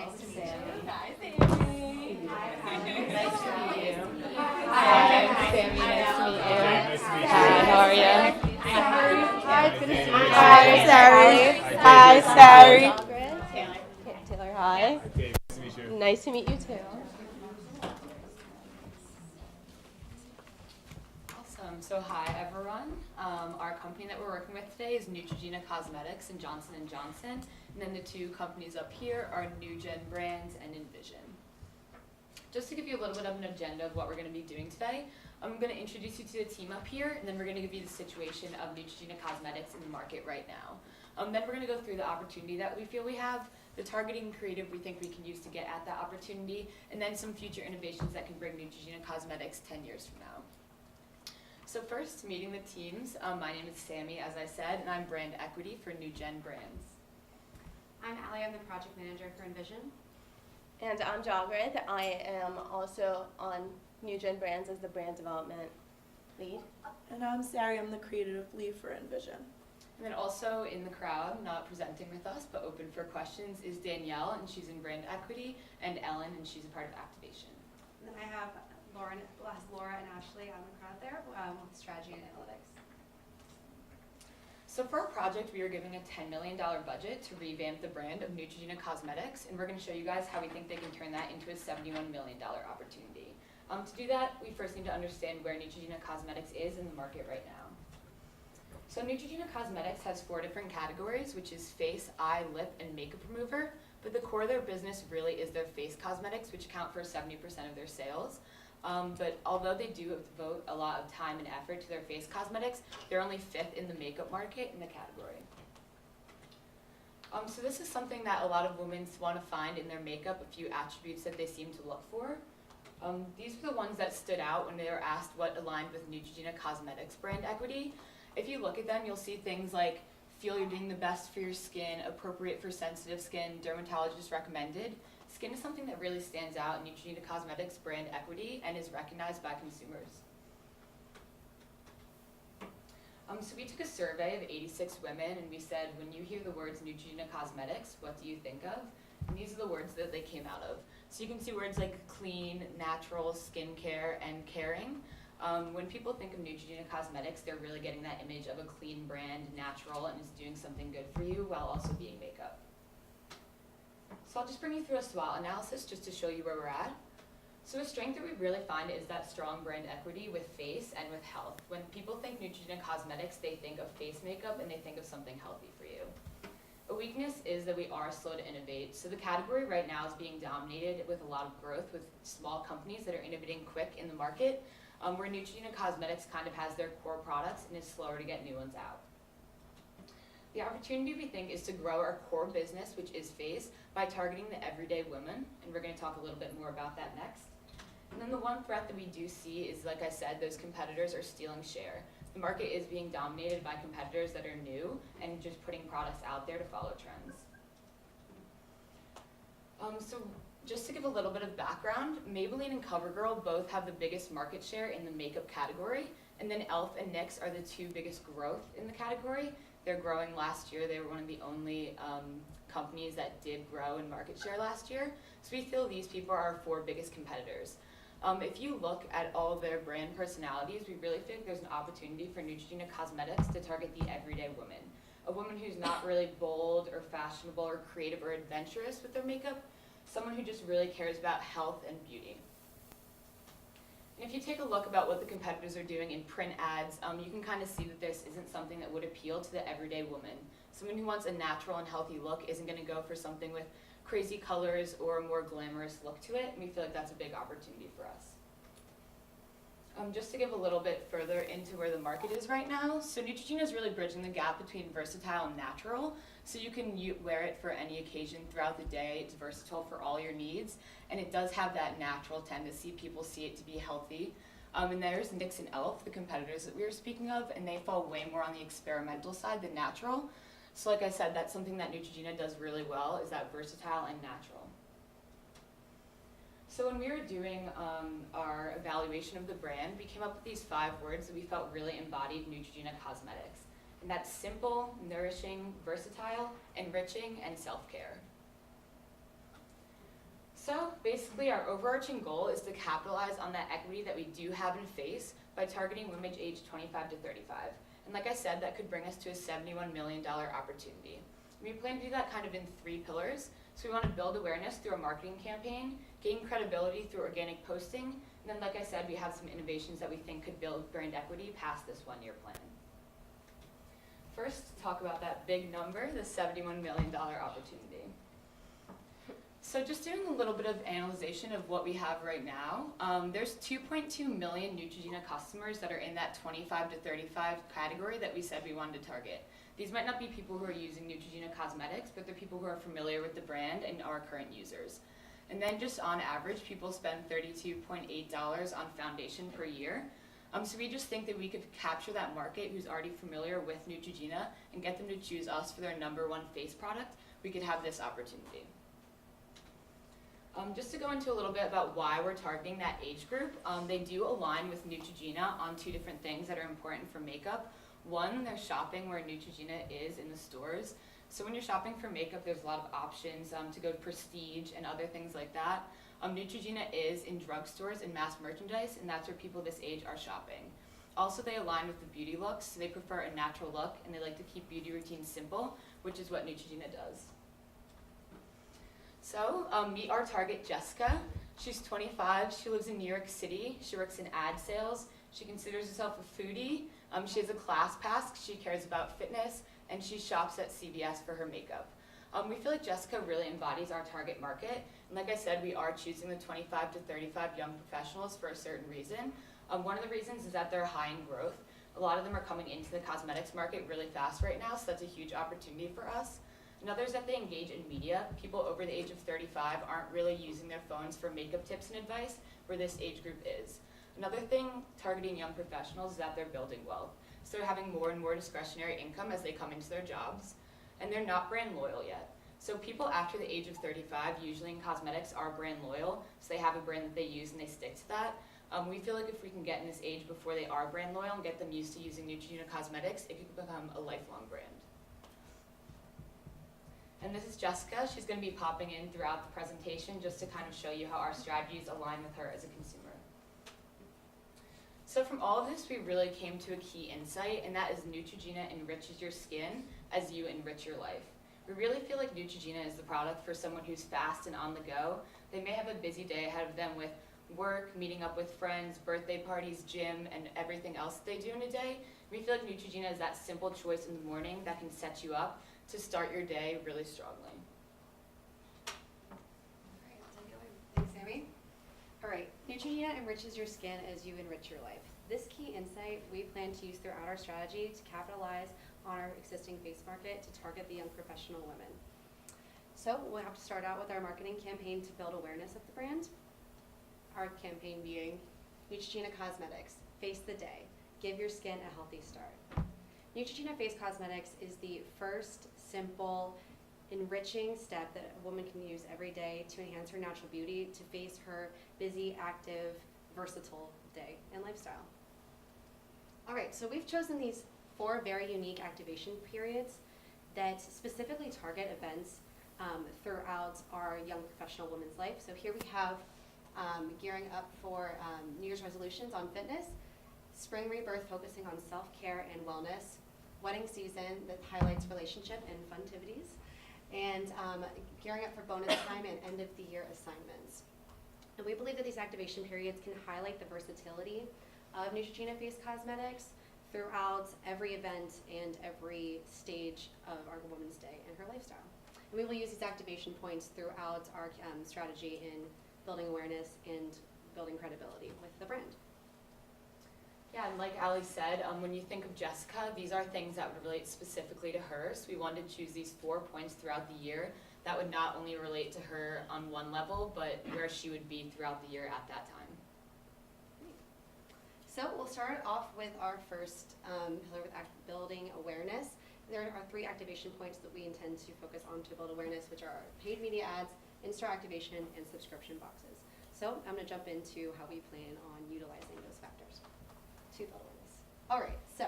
Nice to meet you. Hi, Sammy. Nice to meet you. Hi, I'm Sammy. Nice to meet you. Hi, how are you? Hi, it's good to see you. Hi, Sari. Hi, Sari. Taylor, hi. Okay, nice to meet you. Nice to meet you too. Awesome. So hi, everyone. Our company that we're working with today is NeuGen Cosmetics and Johnson & Johnson. And then the two companies up here are NeuGen Brands and Envision. Just to give you a little bit of an agenda of what we're going to be doing today, I'm going to introduce you to the team up here, and then we're going to give you the situation of NeuGen Cosmetics in the market right now. Then we're going to go through the opportunity that we feel we have, the targeting creative we think we can use to get at that opportunity, and then some future innovations that can bring NeuGen Cosmetics 10 years from now. So first, meeting the teams. My name is Sammy, as I said, and I'm brand equity for NeuGen Brands. I'm Allie, I'm the project manager for Envision. And I'm Jogred. I am also on NeuGen Brands as the brand development lead. And I'm Sari, I'm the creative lead for Envision. And then also in the crowd, not presenting with us, but open for questions, is Danielle, and she's in brand equity, and Ellen, and she's a part of activation. And then I have Laura and Ashley on the crowd there with strategy and analytics. So for our project, we are giving a $10 million budget to revamp the brand of NeuGen Cosmetics, and we're going to show you guys how we think they can turn that into a $71 million opportunity. To do that, we first need to understand where NeuGen Cosmetics is in the market right now. So NeuGen Cosmetics has 4 different categories, which is face, eye, lip, and makeup remover, but the core of their business really is their face cosmetics, which account for 70% of their sales. But although they do devote a lot of time and effort to their face cosmetics, they're only 5th in the makeup market in the category. So this is something that a lot of women want to find in their makeup, a few attributes that they seem to look for. These were the ones that stood out when they were asked what aligned with NeuGen Cosmetics brand equity. If you look at them, you'll see things like feel you're doing the best for your skin, appropriate for sensitive skin, dermatologist recommended. Skin is something that really stands out in NeuGen Cosmetics brand equity and is recognized by consumers. So we took a survey of 86 women and we said, when you hear the words NeuGen Cosmetics, what do you think of? And these are the words that they came out of. So you can see words like clean, natural, skincare, and caring. When people think of NeuGen Cosmetics, they're really getting that image of a clean brand, natural, and is doing something good for you while also being makeup. So I'll just bring you through a SWOT analysis just to show you where we're at. So a strength that we really find is that strong brand equity with face and with health. When people think NeuGen Cosmetics, they think of face makeup and they think of something healthy for you. A weakness is that we are slow to innovate. So the category right now is being dominated with a lot of growth with small companies that are innovating quick in the market, where NeuGen Cosmetics kind of has their core products and is slower to get new ones out. The opportunity we think is to grow our core business, which is face, by targeting the everyday woman, and we're going to talk a little bit more about that next. And then the one threat that we do see is, like I said, those competitors are stealing share. The market is being dominated by competitors that are new and just putting products out there to follow trends. So just to give a little bit of background, Maybelline and CoverGirl both have the biggest market share in the makeup category, and then e.l.f. and NYX are the 2 biggest growth in the category. They're growing last year. They were one of the only companies that did grow in market share last year. So we feel these people are our 4 biggest competitors. If you look at all of their brand personalities, we really think there's an opportunity for NeuGen Cosmetics to target the everyday woman. A woman who's not really bold or fashionable or creative or adventurous with their makeup, someone who just really cares about health and beauty. And if you take a look about what the competitors are doing in print ads, you can kind of see that this isn't something that would appeal to the everyday woman. Someone who wants a natural and healthy look isn't going to go for something with crazy colors or a more glamorous look to it, and we feel like that's a big opportunity for us. Just to give a little bit further into where the market is right now, so NeuGen is really bridging the gap between versatile and natural, so you can wear it for any occasion throughout the day. It's versatile for all your needs, and it does have that natural tendency. People see it to be healthy. And there's NYX and e.l.f., the competitors that we were speaking of, and they fall way more on the experimental side than natural. So like I said, that's something that NeuGen does really well, is that versatile and natural. So when we were doing our evaluation of the brand, we came up with these 5 words that we felt really embodied NeuGen Cosmetics. And that's simple, nourishing, versatile, enriching, and self-care. Basically, our overarching goal is to capitalize on that equity that we do have in face by targeting women aged 25 to 35. And like I said, that could bring us to a $71 million opportunity. We plan to do that kind of in 3 pillars. So we want to build awareness through a marketing campaign, gain credibility through organic posting, and then like I said, we have some innovations that we think could build brand equity past this 1-year plan. First, to talk about that big number, the $71 million opportunity. So just doing a little bit of analyzation of what we have right now, there's 2.2 million Neutrogena customers that are in that 25 to 35 category that we said we wanted to target. These might not be people who are using Neutrogena cosmetics, but they're people who are familiar with the brand and are current users. And then just on average, people spend $32.8 on foundation per year. So we just think that we could capture that market who's already familiar with Neutrogena and get them to choose us for their #1 face product. We could have this opportunity. Just to go into a little bit about why we're targeting that age group, they do align with Neutrogena on 2 different things that are important for makeup. One, they're shopping where Neutrogena is in the stores. So when you're shopping for makeup, there's a lot of options to go to Prestige and other things like that. Neutrogena is in drugstores and mass merchandise, and that's where people this age are shopping. Also, they align with the beauty looks, so they prefer a natural look, and they like to keep beauty routines simple, which is what Neutrogena does. So, meet our target, Jessica. She's 25, she lives in New York City, she works in ad sales, she considers herself a foodie, she has a class pass, she cares about fitness, and she shops at CVS for her makeup. We feel like Jessica really embodies our target market, and like I said, we are choosing the 25 to 35 young professionals for a certain reason. One of the reasons is that they're high in growth. A lot of them are coming into the cosmetics market really fast right now, so that's a huge opportunity for us. Another is that they engage in media. People over the age of 35 aren't really using their phones for makeup tips and advice, where this age group is. Another thing targeting young professionals is that they're building wealth. So they're having more and more discretionary income as they come into their jobs. And they're not brand loyal yet. So people after the age of 35, usually in cosmetics, are brand loyal. So they have a brand that they use and they stick to that. We feel like if we can get in this age before they are brand loyal and get them used to using Neutrogena cosmetics, it could become a lifelong brand. And this is Jessica. She's going to be popping in throughout the presentation just to kind of show you how our strategies align with her as a consumer. So from all of this, we really came to a key insight, and that is Neutrogena enriches your skin as you enrich your life. We really feel like Neutrogena is the product for someone who's fast and on the go. They may have a busy day ahead of them with work, meeting up with friends, birthday parties, gym, and everything else they do in a day. We feel like Neutrogena is that simple choice in the morning that can set you up to start your day really strongly. All right, I'll take it away. Thanks, Sammy. All right, Neutrogena enriches your skin as you enrich your life. This key insight we plan to use throughout our strategy to capitalize on our existing face market to target the young professional women. So we'll have to start out with our marketing campaign to build awareness of the brand. Our campaign being Neutrogena Cosmetics, Face the Day, Give Your Skin a Healthy Start. Neutrogena Face Cosmetics is the first simple, enriching step that a woman can use every day to enhance her natural beauty to face her busy, active, versatile day and lifestyle. All right, so we've chosen these 4 very unique activation periods that specifically target events throughout our young professional woman's life. So here we have gearing up for New Year's resolutions on fitness, spring rebirth focusing on self-care and wellness, wedding season that highlights relationship and funtivities, and gearing up for bonus time and end of the year assignments. And we believe that these activation periods can highlight the versatility of Neutrogena Face Cosmetics throughout every event and every stage of our woman's day and her lifestyle. And we will use these activation points throughout our strategy in building awareness and building credibility with the brand. Yeah, and like Ali said, when you think of Jessica, these are things that would relate specifically to her. So we wanted to choose these 4 points throughout the year that would not only relate to her on one level, but where she would be throughout the year at that time. So we'll start off with our first pillar with building awareness. There are 3 activation points that we intend to focus on to build awareness, which are paid media ads, in-store activation, and subscription boxes. So I'm going to jump into how we plan on utilizing those factors to build awareness. All right, so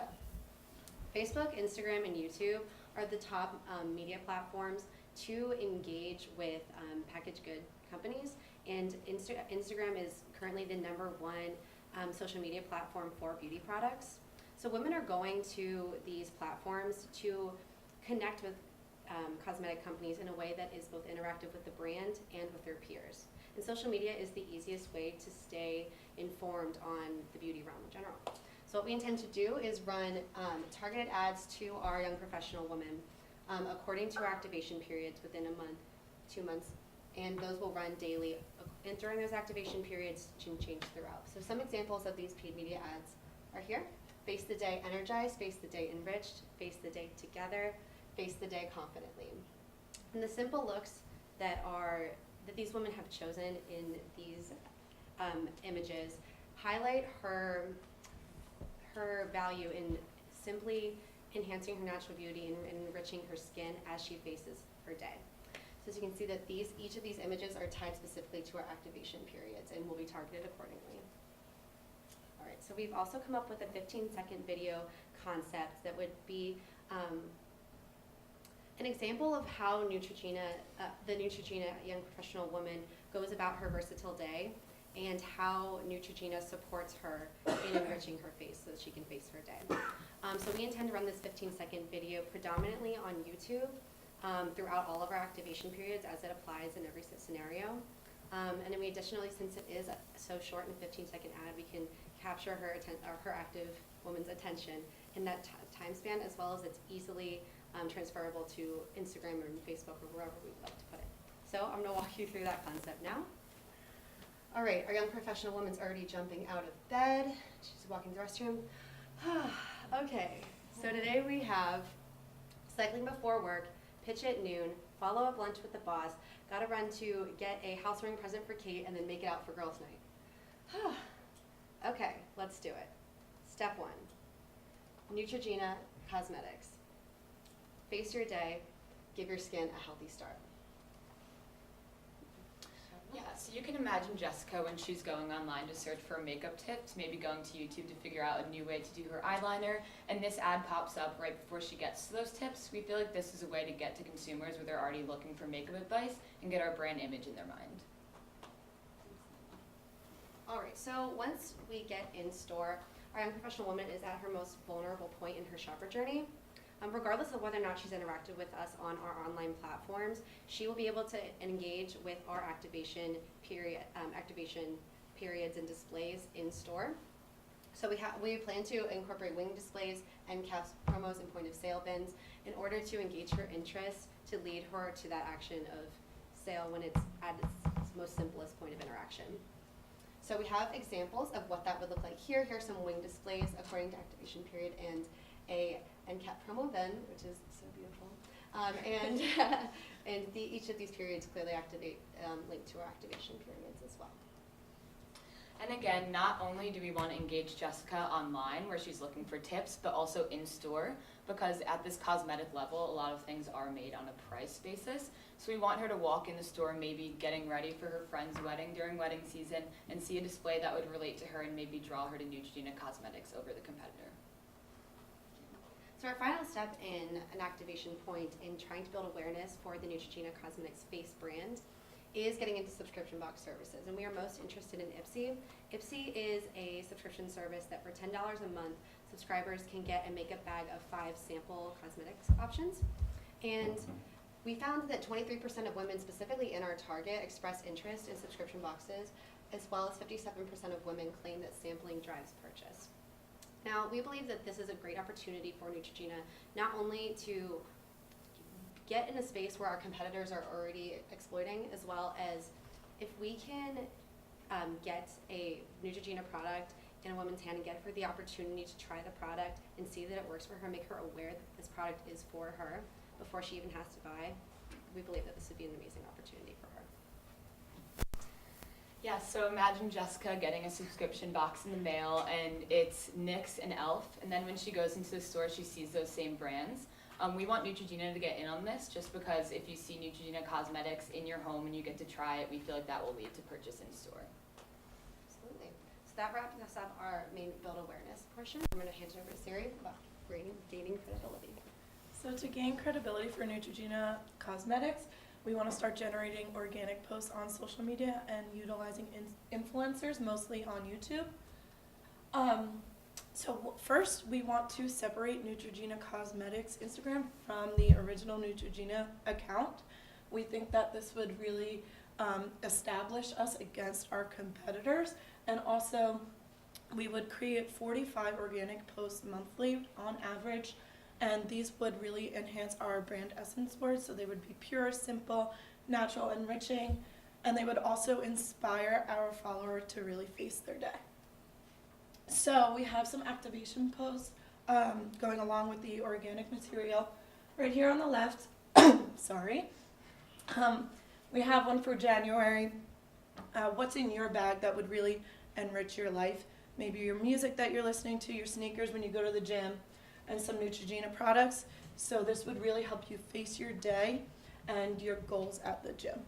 Facebook, Instagram, and YouTube are the top media platforms to engage with packaged good companies, and Instagram is currently the #1 social media platform for beauty products. So women are going to these platforms to connect with cosmetic companies in a way that is both interactive with the brand and with their peers. And social media is the easiest way to stay informed on the beauty realm in general. So what we intend to do is run targeted ads to our young professional women according to our activation periods within a month, 2 months, and those will run daily. And during those activation periods, can change throughout. So some examples of these paid media ads are here. Face the day energized, face the day enriched, face the day together, face the day confidently. And the simple looks that these women have chosen in these images highlight her value in simply enhancing her natural beauty and enriching her skin as she faces her day. So as you can see that each of these images are tied specifically to our activation periods and will be targeted accordingly. All right, so we've also come up with a 15-second video concept that would be an example of how the Neutrogena young professional woman goes about her versatile day and how Neutrogena supports her in enriching her face so that she can face her day. So we intend to run this 15-second video predominantly on YouTube throughout all of our activation periods as it applies in every scenario. And then we additionally, since it is so short and a 15-second ad, we can capture her active woman's attention in that time span, as well as it's easily transferable to Instagram or Facebook or wherever we would like to put it. So I'm going to walk you through that concept now. All right, our young professional woman's already jumping out of bed. She's walking to the restroom. Okay, so today we have cycling before work, pitch at noon, follow up lunch with the boss, got to run to get a housewarming present for Kate, and then make it out for girls' night. Okay, let's do it. Step 1, Neutrogena Cosmetics. Face your day, give your skin a healthy start. Yeah, so you can imagine Jessica when she's going online to search for makeup tips, maybe going to YouTube to figure out a new way to do her eyeliner, and this ad pops up right before she gets to those tips. We feel like this is a way to get to consumers where they're already looking for makeup advice and get our brand image in their mind. All right, so once we get in store, our young professional woman is at her most vulnerable point in her shopper journey. Regardless of whether or not she's interacted with us on our online platforms, she will be able to engage with our activation periods and displays in store. So we plan to incorporate wing displays, end caps, promos, and point of sale bins in order to engage her interest to lead her to that action of sale when it's at its most simplest point of interaction. So we have examples of what that would look like here. Here are some wing displays according to activation period and a end cap promo bin, which is so beautiful. And each of these periods clearly link to our activation periods as well. And again, not only do we want to engage Jessica online where she's looking for tips, but also in store, because at this cosmetic level, a lot of things are made on a price basis. So we want her to walk in the store maybe getting ready for her friend's wedding during wedding season and see a display that would relate to her and maybe draw her to Neutrogena Cosmetics over the competitor. So our final step in an activation point in trying to build awareness for the Neutrogena Cosmetics face brand is getting into subscription box services, and we are most interested in Ipsy. Ipsy is a subscription service that for $10 a month, subscribers can get a makeup bag of 5 sample cosmetics options. And we found that 23% of women, specifically in our target, express interest in subscription boxes, as well as 57% of women claim that sampling drives purchase. Now, we believe that this is a great opportunity for Neutrogena, not only to get in a space where our competitors are already exploiting, as well as if we can get a Neutrogena product in a woman's hand and get her the opportunity to try the product and see that it works for her, make her aware that this product is for her before she even has to buy, we believe that this would be an amazing opportunity for her. Yeah, so imagine Jessica getting a subscription box in the mail, and it's NYX and e.l.f., and then when she goes into the store, she sees those same brands. We want Neutrogena to get in on this, just because if you see Neutrogena Cosmetics in your home and you get to try it, we feel like that will lead to purchase in store. Absolutely. So that wraps us up our main build awareness portion. I'm going to hand it over to Siri about gaining credibility. So to gain credibility for Neutrogena Cosmetics, we want to start generating organic posts on social media and utilizing influencers, mostly on YouTube. First, we want to separate Neutrogena Cosmetics Instagram from the original Neutrogena account. We think that this would really establish us against our competitors, and also we would create 45 organic posts monthly on average, and these would really enhance our brand essence words, so they would be pure, simple, natural, enriching, and they would also inspire our follower to really face their day. So we have some activation posts going along with the organic material. Right here on the left, sorry, we have one for January. What's in your bag that would really enrich your life? Maybe your music that you're listening to, your sneakers when you go to the gym, and some Neutrogena products. So this would really help you face your day and your goals at the gym.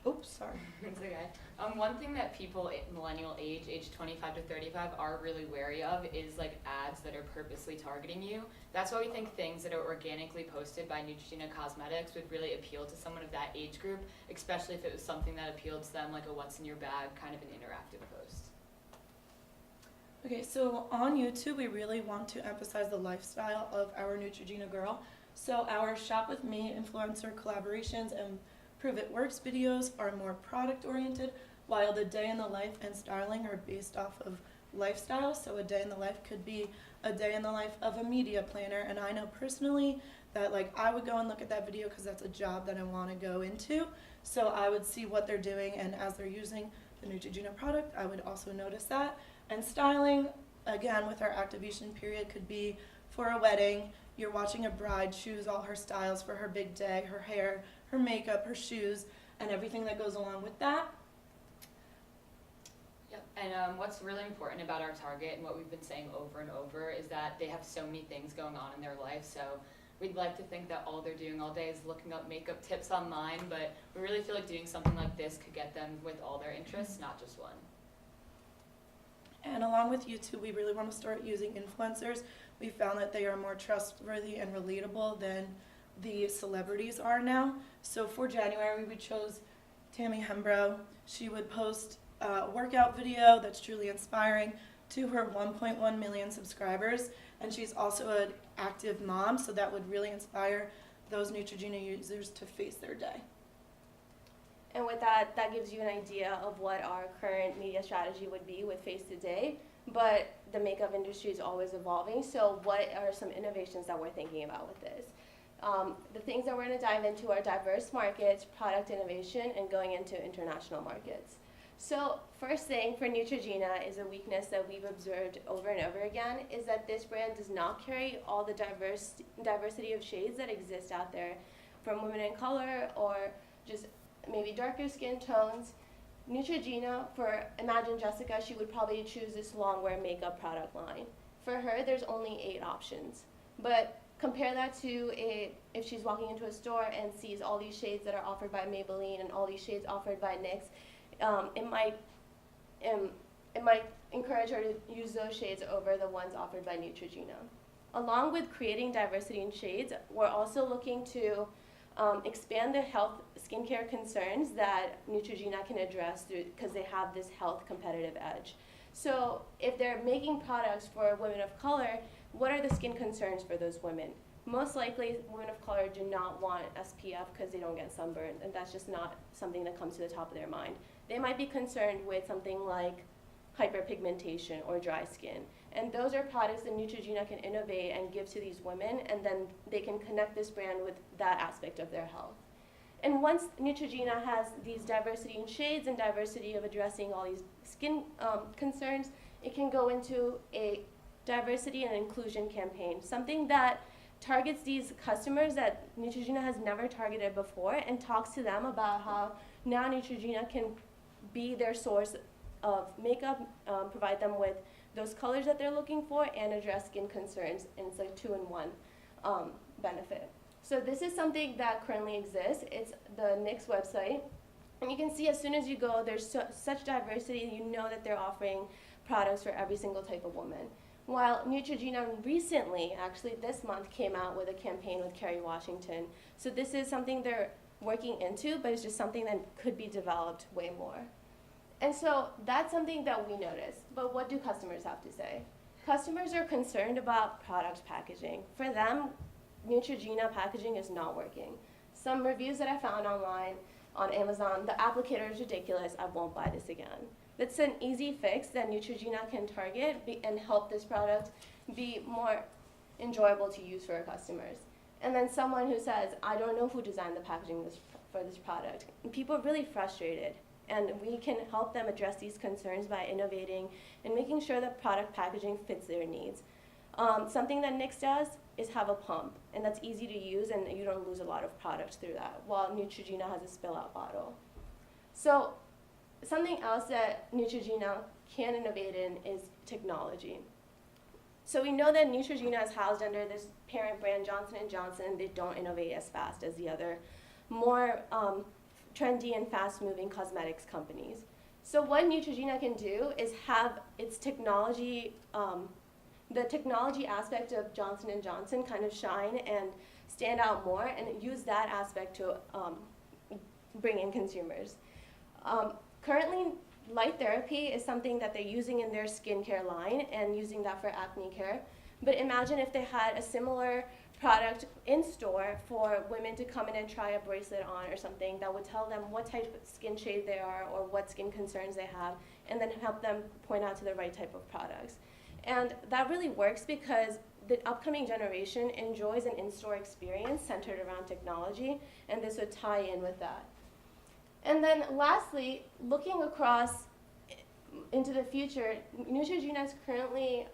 Oops, sorry. It's okay. One thing that people millennial age 25 to 35 are really wary of is like ads that are purposely targeting you. That's why we think things that are organically posted by Neutrogena Cosmetics would really appeal to someone of that age group, especially if it was something that appealed to them, like a what's in your bag, kind of an interactive post. Okay, so on YouTube, we really want to emphasize the lifestyle of our Neutrogena girl. So our Shop With Me influencer collaborations and Prove It Works videos are more product oriented, while the day in the life and styling are based off of lifestyle. So a day in the life could be a day in the life of a media planner, and I know personally that like I would go and look at that video because that's a job that I want to go into. So I would see what they're doing, and as they're using the Neutrogena product, I would also notice that. And styling, again, with our activation period, could be for a wedding. You're watching a bride choose all her styles for her big day, her hair, her makeup, her shoes, and everything that goes along with that. Yep. And what's really important about our target and what we've been saying over and over is that they have so many things going on in their life. So we'd like to think that all they're doing all day is looking up makeup tips online, but we really feel like doing something like this could get them with all their interests, not just one. And along with YouTube, we really want to start using influencers. We found that they are more trustworthy and relatable than the celebrities are now. So for January, we chose Tammy Hembrow. She would post a workout video that's truly inspiring to her 1.1 million subscribers. And she's also an active mom, so that would really inspire those Neutrogena users to face their day. And with that, that gives you an idea of what our current media strategy would be with Face Today. But the makeup industry is always evolving, so what are some innovations that we're thinking about with this? The things that we're going to dive into are diverse markets, product innovation, and going into international markets. So first thing for Neutrogena is a weakness that we've observed over and over again is that this brand does not carry all the diversity of shades that exist out there from women in color or just maybe darker skin tones. Neutrogena, for Imagine Jessica, she would probably choose this longwear makeup product line. For her, there's only 8 options. But compare that to if she's walking into a store and sees all these shades that are offered by Maybelline and all these shades offered by NYX, it might encourage her to use those shades over the ones offered by Neutrogena. Along with creating diversity in shades, we're also looking to expand the health skincare concerns that Neutrogena can address because they have this health competitive edge. So if they're making products for women of color, what are the skin concerns for those women? Most likely, women of color do not want SPF because they don't get sunburned, and that's just not something that comes to the top of their mind. They might be concerned with something like hyperpigmentation or dry skin. And those are products that Neutrogena can innovate and give to these women, and then they can connect this brand with that aspect of their health. And once Neutrogena has these diversity in shades and diversity of addressing all these skin concerns, it can go into a diversity and inclusion campaign, something that targets these customers that Neutrogena has never targeted before and talks to them about how now Neutrogena can be their source of makeup, provide them with those colors that they're looking for, and address skin concerns, and it's like 2-in-1 benefit. So this is something that currently exists. It's the NYX website, and you can see as soon as you go, there's such diversity, you know that they're offering products for every single type of woman. While Neutrogena recently, actually this month, came out with a campaign with Kerry Washington. So this is something they're working into, but it's just something that could be developed way more. And so that's something that we notice. But what do customers have to say? Customers are concerned about product packaging. For them, Neutrogena packaging is not working. Some reviews that I found online on Amazon, the applicator is ridiculous, I won't buy this again. That's an easy fix that Neutrogena can target and help this product be more enjoyable to use for our customers. And then someone who says, I don't know who designed the packaging for this product. And people are really frustrated. And we can help them address these concerns by innovating and making sure that product packaging fits their needs. Something that NYX does is have a pump, and that's easy to use, and you don't lose a lot of product through that, while Neutrogena has a spill-out bottle. So something else that Neutrogena can innovate in is technology. So we know that Neutrogena is housed under this parent brand, Johnson & Johnson. They don't innovate as fast as the other more trendy and fast-moving cosmetics companies. So what Neutrogena can do is have its technology, the technology aspect of Johnson & Johnson kind of shine and stand out more, and use that aspect to bring in consumers. Currently, light therapy is something that they're using in their skincare line and using that for acne care. But imagine if they had a similar product in store for women to come in and try a bracelet on or something that would tell them what type of skin shade they are or what skin concerns they have, and then help them point out to the right type of products. And that really works because the upcoming generation enjoys an in-store experience centered around technology, and this would tie in with that. And then lastly, looking across into the future, Neutrogena is currently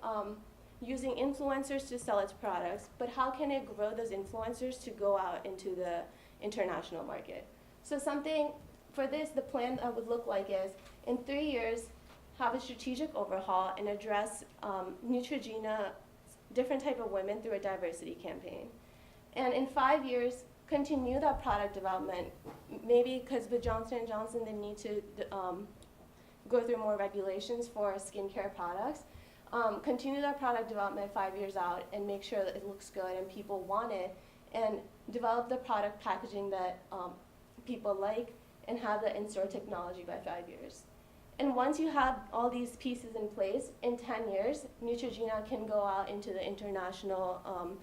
using influencers to sell its products, but how can it grow those influencers to go out into the international market? So something for this, the plan that would look like is, in 3 years, have a strategic overhaul and address Neutrogena, different type of women through a diversity campaign. And in 5 years, continue that product development, maybe because with Johnson & Johnson, they need to go through more regulations for skincare products. Continue that product development 5 years out and make sure that it looks good and people want it, and develop the product packaging that people like, and have the in-store technology by 5 years. And once you have all these pieces in place, in 10 years, Neutrogena can go out into the international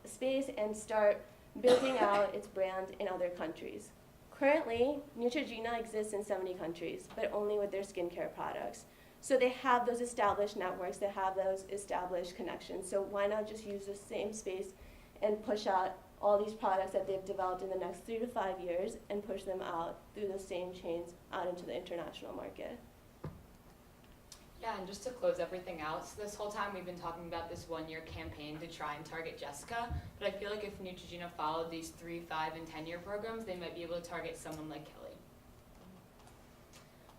space and start building out its brand in other countries. Currently, Neutrogena exists in 70 countries, but only with their skincare products. So they have those established networks, they have those established connections. So why not just use the same space and push out all these products that they've developed in the next 3 to 5 years and push them out through the same chains out into the international market. Yeah, and just to close everything out, so this whole time we've been talking about this 1-year campaign to try and target Jessica, but I feel like if Neutrogena followed these 3, 5, and 10-year programs, they might be able to target someone like Kelly.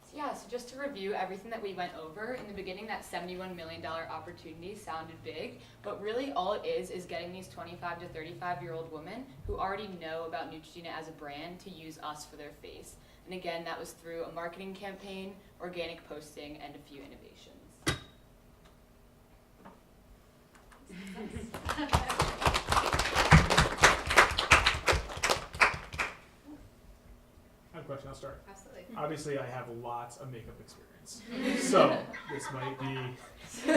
So yeah, so just to review everything that we went over, in the beginning that $71 million opportunity sounded big, but really all it is getting these 25 to 35-year-old women who already know about Neutrogena as a brand to use us for their face. And again, that was through a marketing campaign, organic posting, and a few innovations. I have a question, I'll start. Absolutely. Obviously, I have lots of makeup experience, so this might be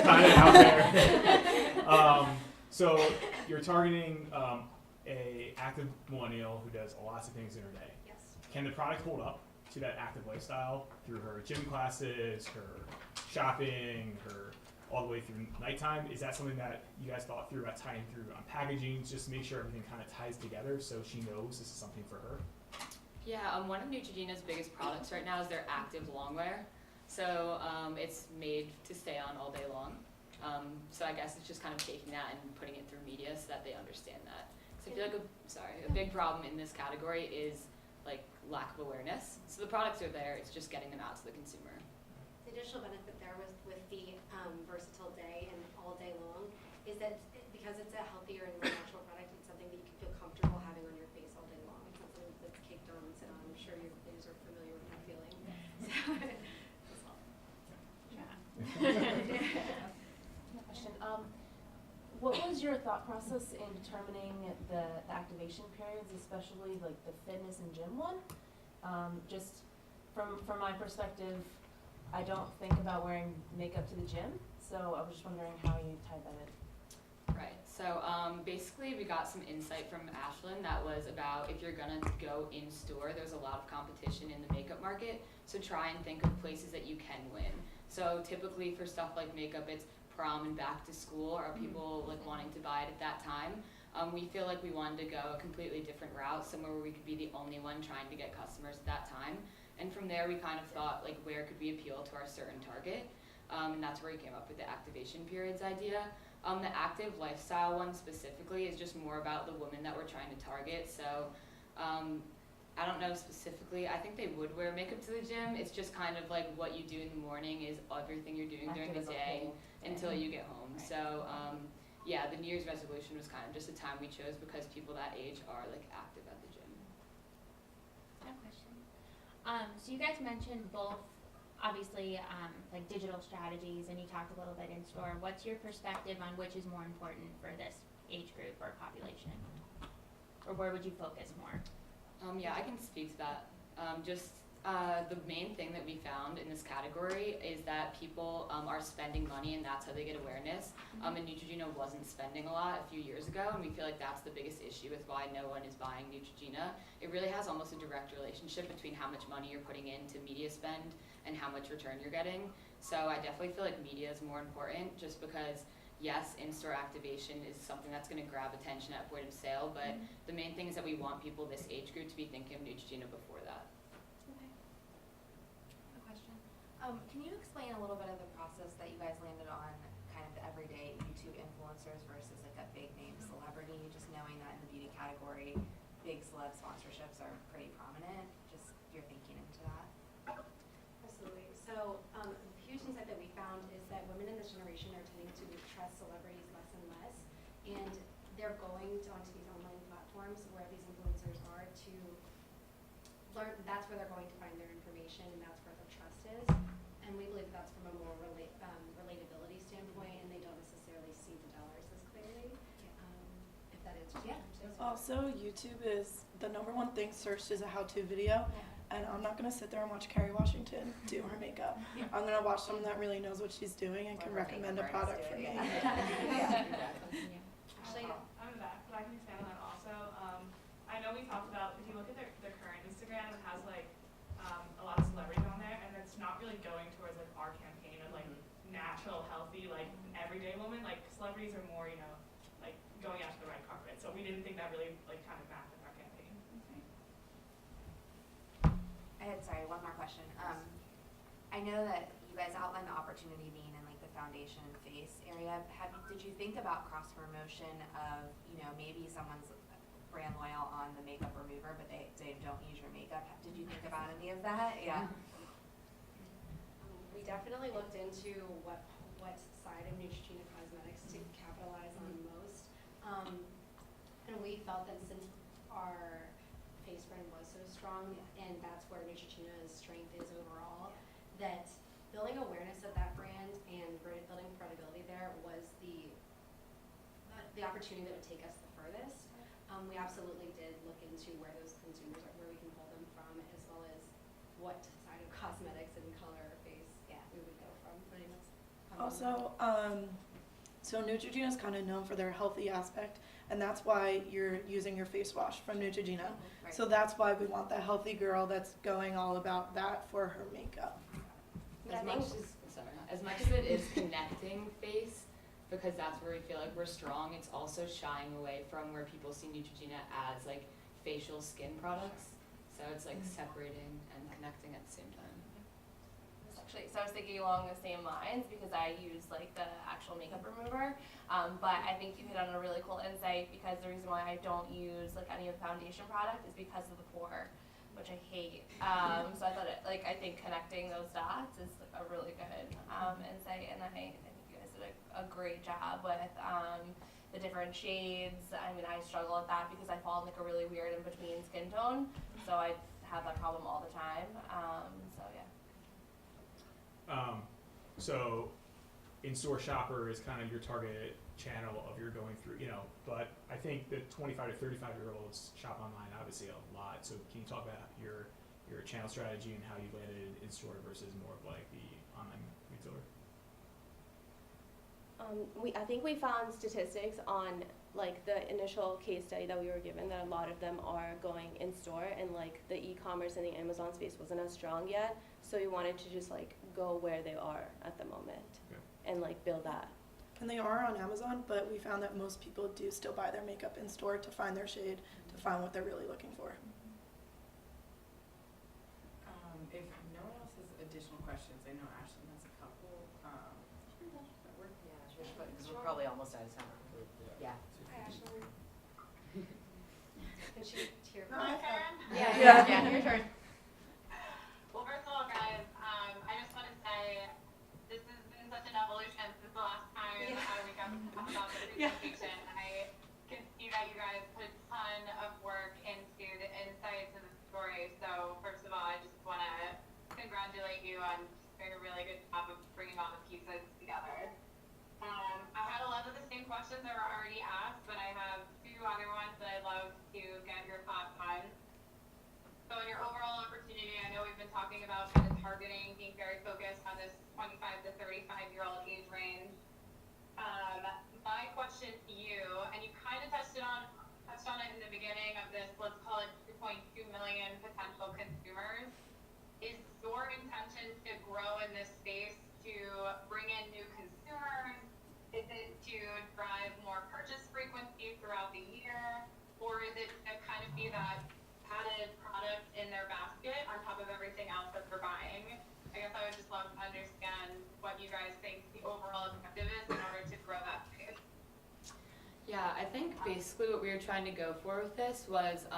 kind of out there. So you're targeting a active millennial who does lots of things in her day. Yes. Can the product hold up to that active lifestyle through her gym classes, her shopping, her all the way through nighttime? Is that something that you guys thought through about tying through on packaging, just to make sure everything kind of ties together so she knows this is something for her? Yeah, one of Neutrogena's biggest products right now is their active longwear. So it's made to stay on all day long. So I guess it's just kind of taking that and putting it through media so that they understand that. So I feel like a big problem in this category is like lack of awareness. So the products are there, it's just getting them out to the consumer. The additional benefit there was with the versatile day and all day long is that because it's a healthier and more natural product, it's something that you can feel comfortable having on your face all day long. It's not something that's caked on and sit on. I'm sure your ladies are familiar with that feeling. So, that's all. was your thought process in determining the activation periods, especially like the fitness and gym one? Just from my perspective, I don't think about wearing makeup to the gym, so I was just wondering how you tied that in. Right, so basically we got some insight from Ashlyn that was about if you're gonna go in store, there's a lot of competition in the makeup market, so try and think of places that you can win. So typically for stuff like makeup, it's prom and back to school, or people like wanting to buy it at that time. We feel like we wanted to go a completely different route, somewhere where we could be the only one trying to get customers at that time. And from there we kind of thought like where could we appeal to our certain target, and that's where we came up with the activation periods idea. The active lifestyle one specifically is just more about the women that we're trying to target. So I don't know specifically, I think they would wear makeup to the gym. It's just kind of like what you do in the morning is everything you're doing during the day until you get home. Right. So yeah, the New Year's resolution was kind of just a time we chose because people that age are like active at the gym. I have a question. So you guys mentioned both, obviously, like digital strategies, and you talked a little bit in store. What's your perspective on which is more important for this age group or population? Or where would you focus more? Yeah, I can speak to that. The main thing that we found in this category is that people are spending money, and that's how they get awareness. And Neutrogena wasn't spending a lot a few years ago, and we feel like that's the biggest issue with why no one is buying Neutrogena. It really has almost a direct relationship between how much money you're putting into media spend and how much return you're getting. So I definitely feel like media is more important, just because yes, in-store activation is something that's going to grab attention at point of sale, but the main thing is that we want people this age group to be thinking of Neutrogena before that. Okay. A question. Can you explain a little bit of the process that you guys landed on kind of the everyday YouTube influencers versus like a big name celebrity, just knowing that in the beauty category, big celeb sponsorships are pretty prominent, just your thinking into that? Absolutely. So a huge insight that we found is that women in this generation are tending to trust celebrities less and less, and they're going onto these online platforms where these influencers are to learn. That's where they're going to find their information, and that's where their trust is. And we believe that's from a more relatability standpoint, and they don't necessarily see the dollars as clearly. If that answers your question. Also, YouTube is the #1 thing searched is a how-to video. And I'm not going to sit there and watch Kerry Washington do her makeup. I'm going to watch someone that really knows what she's doing and can recommend a product for me. Actually, I'm in the back, but I can expand on that also. I know we talked about, if you look at their current Instagram, it has like a lot of celebrities on there, and it's not really going towards like our campaign of like natural, healthy, like everyday woman. Like celebrities are more, you know, like going out to the red carpet. So we didn't think that really like kind of matched with our campaign. Sorry, one more question. I know that you guys outlined the opportunity being in like the foundation and face area. Did you think about cross promotion of, you know, maybe someone's brand loyal on the makeup remover, but they don't use your makeup? Did you think about any of that? Yeah. We definitely looked into what side of Neutrogena Cosmetics to capitalize on most, and we felt that since our face brand was so strong, and that's where Neutrogena's strength is overall, that building awareness of that brand and building credibility there was the opportunity that would take us the furthest. We absolutely did look into where those consumers are, where we can pull them from, as well as what side of cosmetics and color or face we would go from. Also, so Neutrogena is kind of known for their healthy aspect, and that's why you're using your face wash from Neutrogena. Right. So that's why we want the healthy girl that's going all about that for her makeup. As much as it is connecting face, because that's where we feel like we're strong, it's also shying away from where people see Neutrogena as like facial skin products. So it's like separating and connecting at the same time. So I was thinking along the same lines because I use like the actual makeup remover, but I think you hit on a really cool insight because the reason why I don't use like any of the foundation product is because of the pore, which I hate. So I thought I think connecting those dots is like a really good insight, and I think you guys did a great job with the different shades. I mean, I struggle with that because I fall in like a really weird in between skin tone, so I have that problem all the time. So yeah. So in-store shopper is kind of your target channel of your going through, but I think the 25 to 35-year-olds shop online obviously a lot. So can you talk about your channel strategy and how you landed in store versus more of like the online retailer? I think we found statistics on like the initial case study that we were given that a lot of them are going in store, and like the e-commerce and the Amazon space wasn't as strong yet. So we wanted to just like go where they are at the moment and like build that. And they are on Amazon, but we found that most people do still buy their makeup in store to find their shade, to find what they're really looking for. If no one else has additional questions, I know Ashlyn has a couple. Because we're probably almost out of time. Yeah. Hi, Ashlyn. Can she hear? My turn? Yeah, your turn. Well, first of all, guys, I just want to say this has been such an evolution since the last time we got to talk about the presentation. I can see that you guys put a ton of work into the insights and the story. So first of all, I just want to congratulate you on doing a really good job of bringing all the pieces together. I had a lot of the same questions that were already asked, but I have two other ones that I'd love to get your thoughts on. So in your overall opportunity, I know we've been talking about kind of targeting, being very focused on this 25 to 35-year-old age range. My question to you, and you kind of touched on it in the beginning of this, let's call it 2.2 million potential consumers. Is your intention to grow in this space to bring in new consumers? Is it to drive more purchase frequency throughout the year? Or is it to kind of be that added product in their basket on top of everything else that they're buying? I guess I would just love to understand what you guys think the overall objective is in order to grow that space. Yeah, I think basically what we were trying to go for with this was,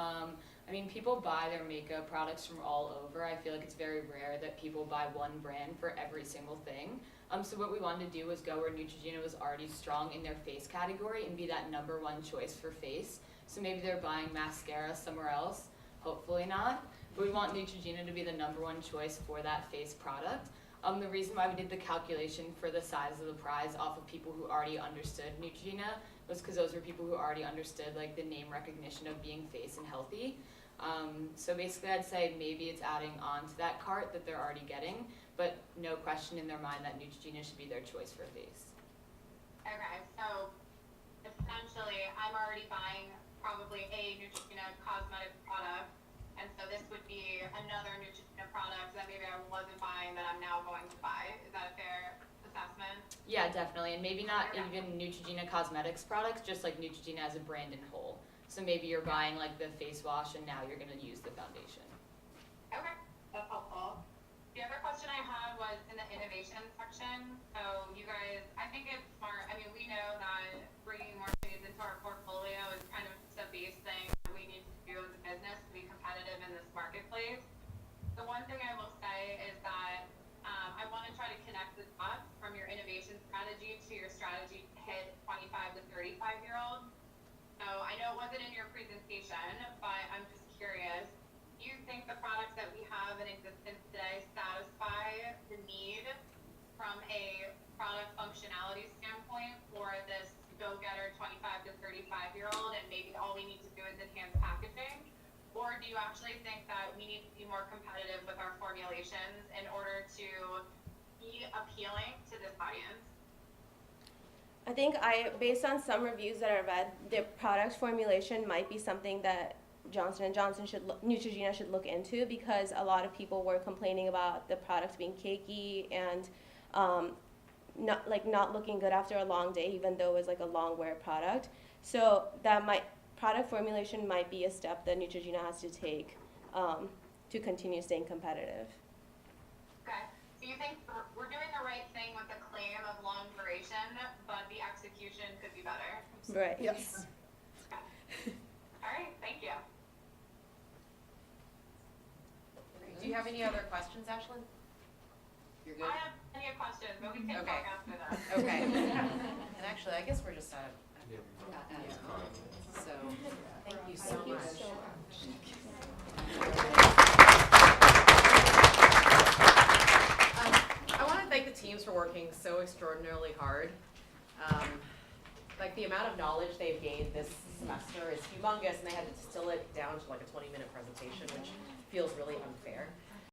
people buy their makeup products from all over. I feel like it's very rare that people buy one brand for every single thing. So what we wanted to do was go where Neutrogena was already strong in their face category and be that #1 choice for face. So maybe they're buying mascara somewhere else, hopefully not, but we want Neutrogena to be the #1 choice for that face product. The reason why we did the calculation for the size of the prize off of people who already understood Neutrogena was because those were people who already understood like the name recognition of being face and healthy. So basically I'd say maybe it's adding on to that cart that they're already getting, but no question in their mind that Neutrogena should be their choice for face. Okay, so essentially I'm already buying probably a Neutrogena cosmetic product, and so this would be another Neutrogena product that maybe I wasn't buying that I'm now going to buy. Is that a fair assessment? Yeah, definitely, and maybe not even Neutrogena cosmetics products, just like Neutrogena as a brand in whole. So maybe you're buying like the face wash and now you're going to use the foundation. Okay, that's helpful. The other question I had was in the innovation section. So you guys, I think it's smart. We know that bringing more shades into our portfolio is kind of the base thing that we need to do as a business to be competitive in this marketplace. The one thing I will say is that I want to try to connect the dots from your innovation strategy to your strategy to hit 25 to 35-year-olds. So I know it wasn't in your presentation, but I'm just curious. Do you think the products that we have in existence today satisfy the need from a product functionality standpoint for this go-getter 25 to 35-year-old, and maybe all we need to do is enhance packaging? Or do you actually think that we need to be more competitive with our formulations in order to be appealing to this audience? I think based on some reviews that I read, the product formulation might be something that Johnson & Johnson Neutrogena should look into, because a lot of people were complaining about the product being cakey and not looking good after a long day, even though it was like a long wear product. So product formulation might be a step that Neutrogena has to take to continue staying competitive. Okay, so you think we're doing the right thing with the claim of long duration, but the execution could be better? Right. Yes. Okay. All right, thank you. Do you have any other questions, Ashlyn? You're good? I have plenty of questions, but we can Okay. talk after that. Okay. And actually, I guess we're just out of time. So, thank you so much. I want to thank the teams for working so extraordinarily hard. like the amount of knowledge they've gained this semester is humongous, and they had to distill it down to like a 20-minute presentation, which feels really unfair.